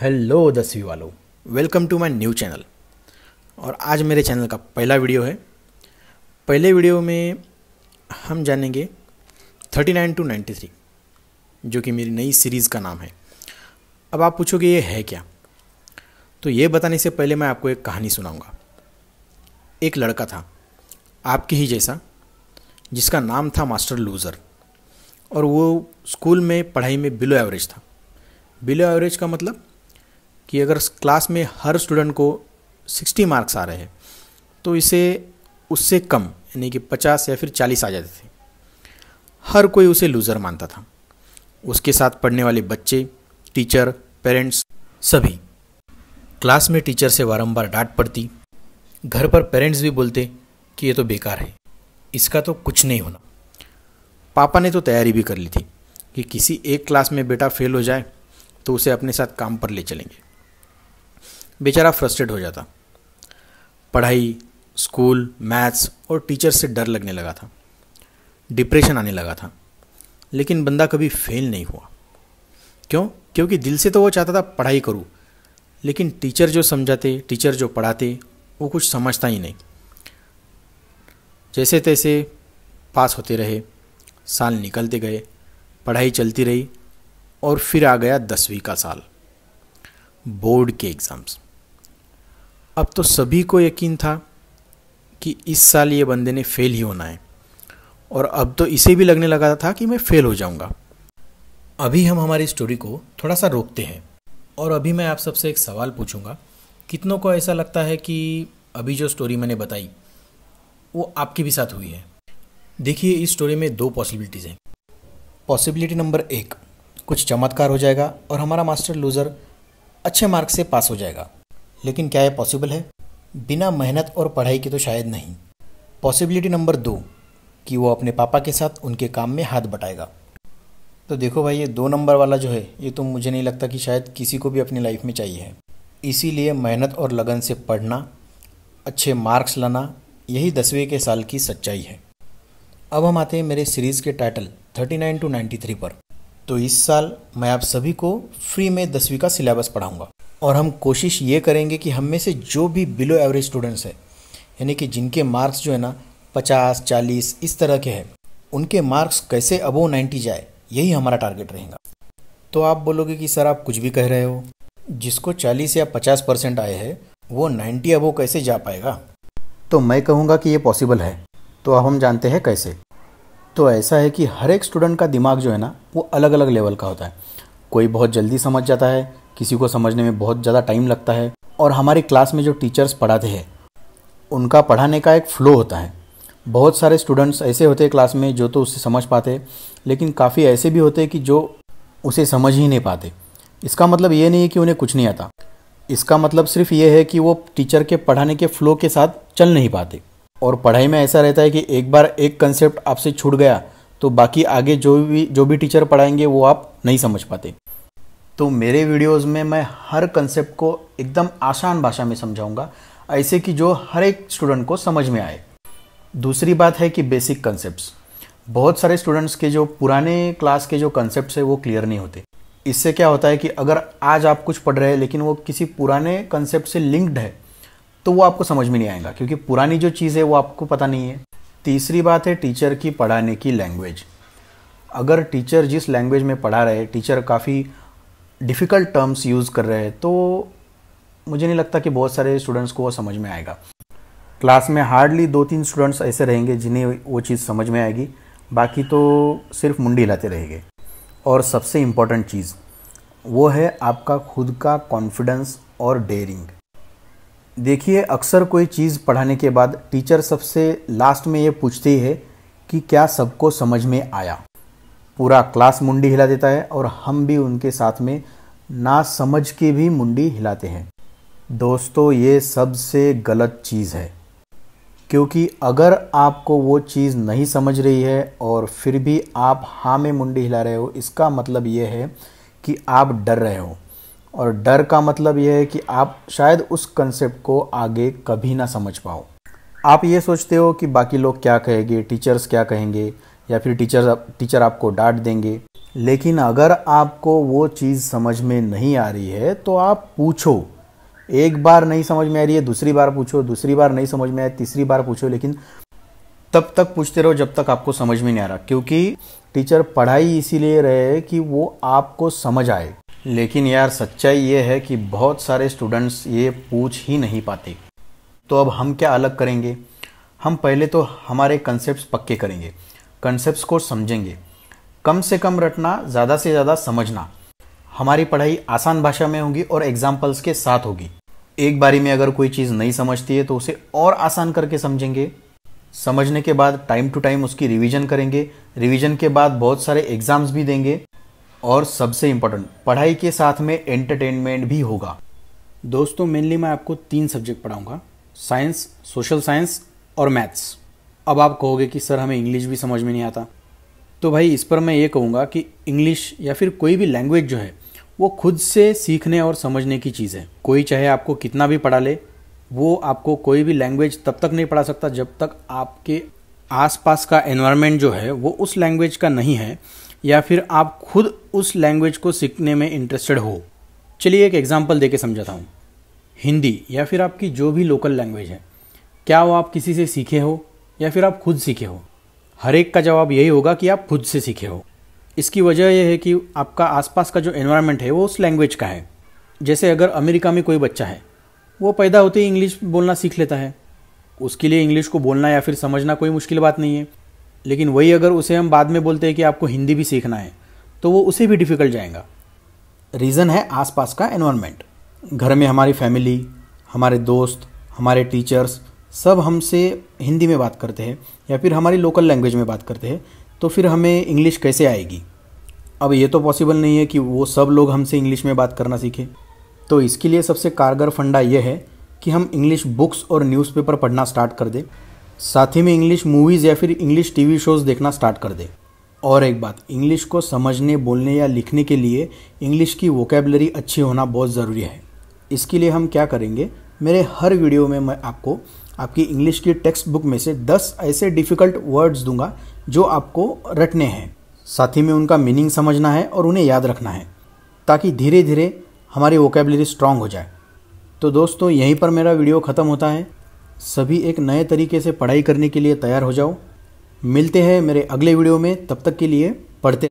Hello 10वीं वालों, welcome to my new channel. और आज मेरे चैनल का पहला वीडियो है। पहले वीडियो में हम जानेंगे 39 to 93, जो कि मेरी नई सीरीज़ का नाम है। अब आप पूछोगे ये है क्या, तो ये बताने से पहले मैं आपको एक कहानी सुनाऊंगा। एक लड़का था आपके ही जैसा, जिसका नाम था मास्टर लूज़र, और वो स्कूल में पढ़ाई में बिलो एवरेज था। बिलो एवरेज का मतलब कि अगर क्लास में हर स्टूडेंट को 60 मार्क्स आ रहे हैं तो इसे उससे कम यानी कि 50 या फिर 40 आ जाते थे। हर कोई उसे लूज़र मानता था। उसके साथ पढ़ने वाले बच्चे, टीचर, पेरेंट्स सभी। क्लास में टीचर से बारंबार डांट पड़ती, घर पर पेरेंट्स भी बोलते कि ये तो बेकार है, इसका तो कुछ नहीं होना। पापा ने तो तैयारी भी कर ली थी कि किसी एक क्लास में बेटा फेल हो जाए तो उसे अपने साथ काम पर ले चलेंगे। बेचारा फ्रस्ट्रेट हो जाता। पढ़ाई, स्कूल, मैथ्स और टीचर से डर लगने लगा था, डिप्रेशन आने लगा था। लेकिन बंदा कभी फेल नहीं हुआ। क्यों? क्योंकि दिल से तो वो चाहता था पढ़ाई करूं, लेकिन टीचर जो समझाते, टीचर जो पढ़ाते, वो कुछ समझता ही नहीं। जैसे तैसे पास होते रहे, साल निकलते गए, पढ़ाई चलती रही, और फिर आ गया 10वीं का साल, बोर्ड के एग्ज़ाम्स। अब तो सभी को यकीन था कि इस साल ये बंदे ने फेल ही होना है, और अब तो इसे भी लगने लगा था कि मैं फेल हो जाऊंगा। अभी हम हमारी स्टोरी को थोड़ा सा रोकते हैं, और अभी मैं आप सबसे एक सवाल पूछूंगा। कितनों को ऐसा लगता है कि अभी जो स्टोरी मैंने बताई वो आपके भी साथ हुई है? देखिए, इस स्टोरी में 2 पॉसिबिलिटीज़ हैं। पॉसिबिलिटी नंबर 1, कुछ चमत्कार हो जाएगा और हमारा मास्टर लूज़र अच्छे मार्क्स से पास हो जाएगा। लेकिन क्या ये पॉसिबल है? बिना मेहनत और पढ़ाई के तो शायद नहीं। पॉसिबिलिटी नंबर 2, कि वो अपने पापा के साथ उनके काम में हाथ बटाएगा। तो देखो भाई, ये 2 नंबर वाला जो है, ये तो मुझे नहीं लगता कि शायद किसी को भी अपनी लाइफ में चाहिए है। इसीलिए मेहनत और लगन से पढ़ना, अच्छे मार्क्स लाना, यही 10वीं के साल की सच्चाई है। अब हम आते हैं मेरे सीरीज़ के टाइटल 39 to 93 पर। तो इस साल मैं आप सभी को फ्री में 10वीं का सिलेबस पढ़ाऊंगा, और हम कोशिश ये करेंगे कि हम में से जो भी बिलो एवरेज स्टूडेंट्स हैं, यानी कि जिनके मार्क्स जो है ना 50, 40 इस तरह के हैं, उनके मार्क्स कैसे अबव 90 जाए, यही हमारा टारगेट रहेगा। तो आप बोलोगे कि सर आप कुछ भी कह रहे हो, जिसको 40 या 50% आए हैं वो 90 अबव कैसे जा पाएगा? तो मैं कहूँगा कि ये पॉसिबल है। तो अब हम जानते हैं कैसे। तो ऐसा है कि हर एक स्टूडेंट का दिमाग जो है ना, वो अलग अलग लेवल का होता है। कोई बहुत जल्दी समझ जाता है, किसी को समझने में बहुत ज़्यादा टाइम लगता है। और हमारी क्लास में जो टीचर्स पढ़ाते हैं, उनका पढ़ाने का एक फ़्लो होता है। बहुत सारे स्टूडेंट्स ऐसे होते हैं क्लास में जो तो उससे समझ पाते, लेकिन काफ़ी ऐसे भी होते हैं कि जो उसे समझ ही नहीं पाते। इसका मतलब ये नहीं है कि उन्हें कुछ नहीं आता। इसका मतलब सिर्फ ये है कि वो टीचर के पढ़ाने के फ़्लो के साथ चल नहीं पाते। और पढ़ाई में ऐसा रहता है कि एक बार एक कंसेप्ट आपसे छूट गया तो बाकी आगे जो भी टीचर पढ़ाएंगे वो आप नहीं समझ पाते। तो मेरे वीडियोस में मैं हर कंसेप्ट को एकदम आसान भाषा में समझाऊंगा, ऐसे कि जो हर एक स्टूडेंट को समझ में आए। दूसरी बात है कि बेसिक कंसेप्ट्स। बहुत सारे स्टूडेंट्स के जो पुराने क्लास के जो कंसेप्ट्स है वो क्लियर नहीं होते। इससे क्या होता है कि अगर आज आप कुछ पढ़ रहे हैं लेकिन वो किसी पुराने कंसेप्ट से लिंक्ड है तो वो आपको समझ में नहीं आएगा, क्योंकि पुरानी जो चीज़ है वो आपको पता नहीं है। तीसरी बात है टीचर की पढ़ाने की लैंग्वेज। अगर टीचर जिस लैंग्वेज में पढ़ा रहे, टीचर काफ़ी डिफ़िकल्ट टर्म्स यूज़ कर रहे हैं, तो मुझे नहीं लगता कि बहुत सारे स्टूडेंट्स को वो समझ में आएगा। क्लास में हार्डली 2-3 स्टूडेंट्स ऐसे रहेंगे जिन्हें वो चीज़ समझ में आएगी, बाकी तो सिर्फ मुंडी हिलाते रहेंगे। और सबसे इम्पॉर्टेंट चीज़ वो है आपका खुद का कॉन्फिडेंस और डेयरिंग। देखिए, अक्सर कोई चीज़ पढ़ाने के बाद टीचर सबसे लास्ट में ये पूछते ही है कि क्या सबको समझ में आया। पूरा क्लास मुंडी हिला देता है और हम भी उनके साथ में ना समझ के भी मुंडी हिलाते हैं। दोस्तों, ये सबसे गलत चीज़ है, क्योंकि अगर आपको वो चीज़ नहीं समझ रही है और फिर भी आप हाँ में मुंडी हिला रहे हो, इसका मतलब ये है कि आप डर रहे हो। और डर का मतलब यह है कि आप शायद उस कंसेप्ट को आगे कभी ना समझ पाओ। आप ये सोचते हो कि बाकी लोग क्या कहेंगे, टीचर्स क्या कहेंगे, या फिर टीचर आपको डांट देंगे। लेकिन अगर आपको वो चीज़ समझ में नहीं आ रही है तो आप पूछो। एक बार नहीं समझ में आ रही है दूसरी बार पूछो, दूसरी बार नहीं समझ में आए तीसरी बार पूछो, लेकिन तब तक पूछते रहो जब तक आपको समझ में नहीं आ रहा। क्योंकि टीचर पढ़ाई इसीलिए रहे कि वो आपको समझ आए। लेकिन यार सच्चाई ये है कि बहुत सारे स्टूडेंट्स ये पूछ ही नहीं पाते। तो अब हम क्या अलग करेंगे? हम पहले तो हमारे कंसेप्ट्स पक्के करेंगे, कंसेप्ट्स को समझेंगे, कम से कम रटना, ज़्यादा से ज़्यादा समझना। हमारी पढ़ाई आसान भाषा में होगी और एग्जाम्पल्स के साथ होगी। एक बारी में अगर कोई चीज़ नहीं समझती है तो उसे और आसान करके समझेंगे। समझने के बाद टाइम टू टाइम उसकी रिवीजन करेंगे। रिवीजन के बाद बहुत सारे एग्जाम्स भी देंगे। और सबसे इम्पोर्टेंट, पढ़ाई के साथ में एंटरटेनमेंट भी होगा। दोस्तों मेनली मैं आपको 3 सब्जेक्ट पढ़ाऊंगा, साइंस, सोशल साइंस और मैथ्स। अब आप कहोगे कि सर हमें इंग्लिश भी समझ में नहीं आता। तो भाई इस पर मैं ये कहूँगा कि इंग्लिश या फिर कोई भी लैंग्वेज जो है वो खुद से सीखने और समझने की चीज़ है। कोई चाहे आपको कितना भी पढ़ा ले, वो आपको कोई भी लैंग्वेज तब तक नहीं पढ़ा सकता जब तक आपके आसपास का एनवायरनमेंट जो है वो उस लैंग्वेज का नहीं है, या फिर आप खुद उस लैंग्वेज को सीखने में इंटरेस्टेड हो। चलिए एक एग्जांपल देके समझाता हूँ। हिंदी या फिर आपकी जो भी लोकल लैंग्वेज है, क्या वो आप किसी से सीखे हो या फिर आप खुद सीखे हो? हर एक का जवाब यही होगा कि आप खुद से सीखे हो। इसकी वजह यह है कि आपका आसपास का जो एनवायरनमेंट है वो उस लैंग्वेज का है। जैसे अगर अमेरिका में कोई बच्चा है, वो पैदा होते ही इंग्लिश बोलना सीख लेता है, उसके लिए इंग्लिश को बोलना या फिर समझना कोई मुश्किल बात नहीं है। लेकिन वही अगर उसे हम बाद में बोलते हैं कि आपको हिंदी भी सीखना है, तो वो उसे भी डिफ़िकल्ट जाएगा। रीज़न है आसपास का एनवायरनमेंट। घर में हमारी फैमिली, हमारे दोस्त, हमारे टीचर्स सब हमसे हिंदी में बात करते हैं या फिर हमारी लोकल लैंग्वेज में बात करते हैं, तो फिर हमें इंग्लिश कैसे आएगी? अब ये तो पॉसिबल नहीं है कि वो सब लोग हमसे इंग्लिश में बात करना सीखें। तो इसके लिए सबसे कारगर फंडा ये है कि हम इंग्लिश बुक्स और न्यूज़पेपर पढ़ना स्टार्ट कर दें, साथ ही में इंग्लिश मूवीज़ या फिर इंग्लिश टीवी शोज़ देखना स्टार्ट कर दें। और एक बात, इंग्लिश को समझने, बोलने या लिखने के लिए इंग्लिश की वोकैबुलरी अच्छी होना बहुत ज़रूरी है। इसके लिए हम क्या करेंगे, मेरे हर वीडियो में मैं आपको आपकी इंग्लिश की टेक्स्ट बुक में से 10 ऐसे डिफ़िकल्ट वर्ड्स दूंगा जो आपको रटने हैं। साथ ही में उनका मीनिंग समझना है और उन्हें याद रखना है, ताकि धीरे धीरे हमारी वोकैबुलरी स्ट्रांग हो जाए। तो दोस्तों यहीं पर मेरा वीडियो ख़त्म होता है। सभी एक नए तरीके से पढ़ाई करने के लिए तैयार हो जाओ। मिलते हैं मेरे अगले वीडियो में, तब तक के लिए पढ़ते